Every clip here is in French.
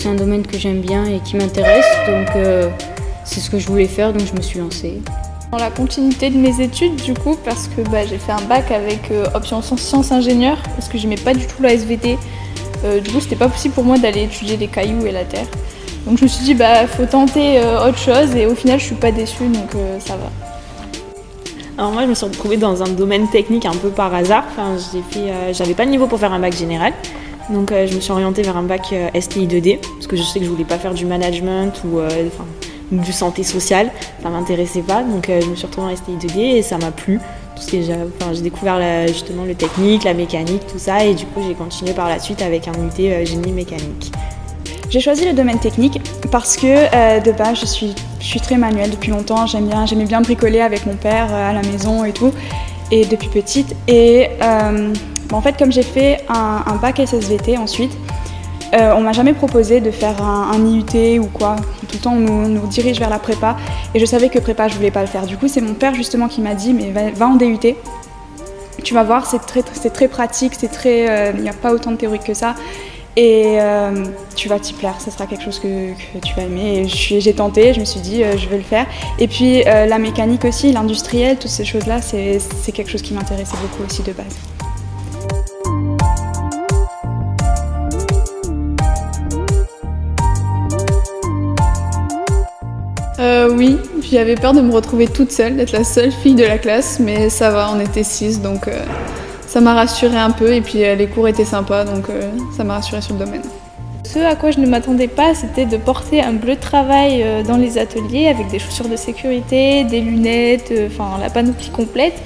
c'est un domaine que j'aime bien et qui m'intéresse, donc c'est ce que je voulais faire, donc je me suis lancée. Dans la continuité de mes études, du coup, parce que j'ai fait un bac avec option sciences ingénieurs, parce que j'aimais pas du tout la SVT. Du coup, c'était pas possible pour moi d'aller étudier les cailloux et la terre. Donc je me suis dit, faut tenter autre chose, et au final, je suis pas déçue, donc ça va. Alors moi, je me suis retrouvée dans un domaine technique un peu par hasard. Enfin, j'avais pas le niveau pour faire un bac général, donc je me suis orientée vers un bac STI 2D, parce que je sais que je voulais pas faire du management ou du santé sociale, ça m'intéressait pas, donc je me suis retrouvée en STI 2D et ça m'a plu. J'ai découvert justement le technique, la mécanique, tout ça, et du coup j'ai continué par la suite avec un UT génie mécanique. J'ai choisi le domaine technique parce que de base je suis très manuelle depuis longtemps, j'aimais bien bricoler avec mon père à la maison et tout, et depuis petite. Et en fait, comme j'ai fait un bac SSVT ensuite, on m'a jamais proposé de faire un IUT ou quoi. Tout le temps on nous dirige vers la prépa, et je savais que prépa je voulais pas le faire. Du coup c'est mon père justement qui m'a dit mais va en DUT. Tu vas voir, c'est très pratique, il n'y a pas autant de théorie que ça. Et tu vas t'y plaire, ça sera quelque chose que tu vas aimer. Et j'ai tenté, je me suis dit je vais le faire. Et puis la mécanique aussi, l'industriel, toutes ces choses-là, c'est quelque chose qui m'intéressait beaucoup aussi de base. Oui, j'avais peur de me retrouver toute seule, d'être la seule fille de la classe, mais ça va, on était 6, donc ça m'a rassurée un peu, et puis les cours étaient sympas, donc ça m'a rassurée sur le domaine. Ce à quoi je ne m'attendais pas, c'était de porter un bleu de travail dans les ateliers avec des chaussures de sécurité, des lunettes, la panoplie complète.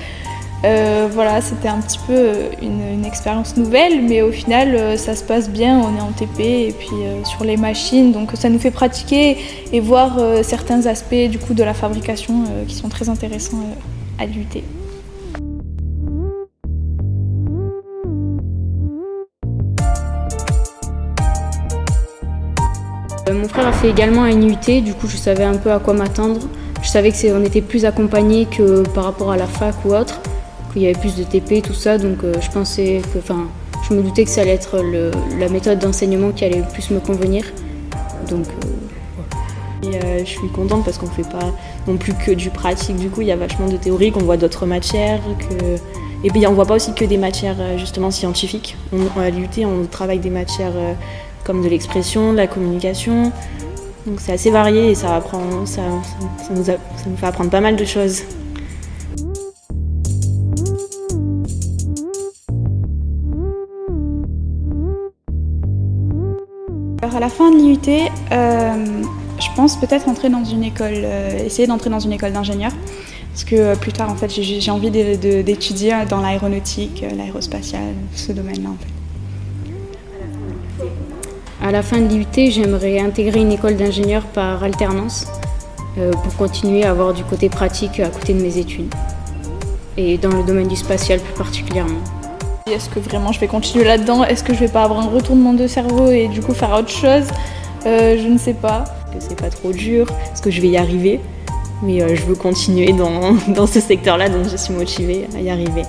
Voilà, c'était un petit peu une expérience nouvelle, mais au final ça se passe bien, on est en TP et puis sur les machines, donc ça nous fait pratiquer et voir certains aspects du coup de la fabrication qui sont très intéressants à l'UT. Mon frère a fait également un IUT, du coup je savais un peu à quoi m'attendre. Je savais qu'on était plus accompagnés que par rapport à la fac ou autre, qu'il y avait plus de TP, tout ça, donc je me doutais que ça allait être la méthode d'enseignement qui allait le plus me convenir. Donc, Et je suis contente parce qu'on fait pas non plus que du pratique, du coup il y a vachement de théorie, qu'on voit d'autres matières, et puis on voit pas aussi que des matières justement scientifiques. À l'UT on travaille des matières comme de l'expression, de la communication, donc c'est assez varié et ça nous fait apprendre pas mal de choses. Alors à la fin de l'IUT, je pense peut-être entrer dans une école, essayer d'entrer dans une école d'ingénieur, parce que plus tard en fait j'ai envie d'étudier dans l'aéronautique, l'aérospatiale, ce domaine-là en fait. à la fin de l'IUT, j'aimerais intégrer une école d'ingénieur par alternance pour continuer à avoir du côté pratique à côté de mes études, et dans le domaine du spatial plus particulièrement. Est-ce que vraiment je vais continuer là-dedans? Est-ce que je vais pas avoir un retournement de cerveau et du coup faire autre chose? Je ne sais pas. Que c'est pas trop dur, est-ce que je vais y arriver? Mais je veux continuer dans ce secteur-là, donc je suis motivée à y arriver.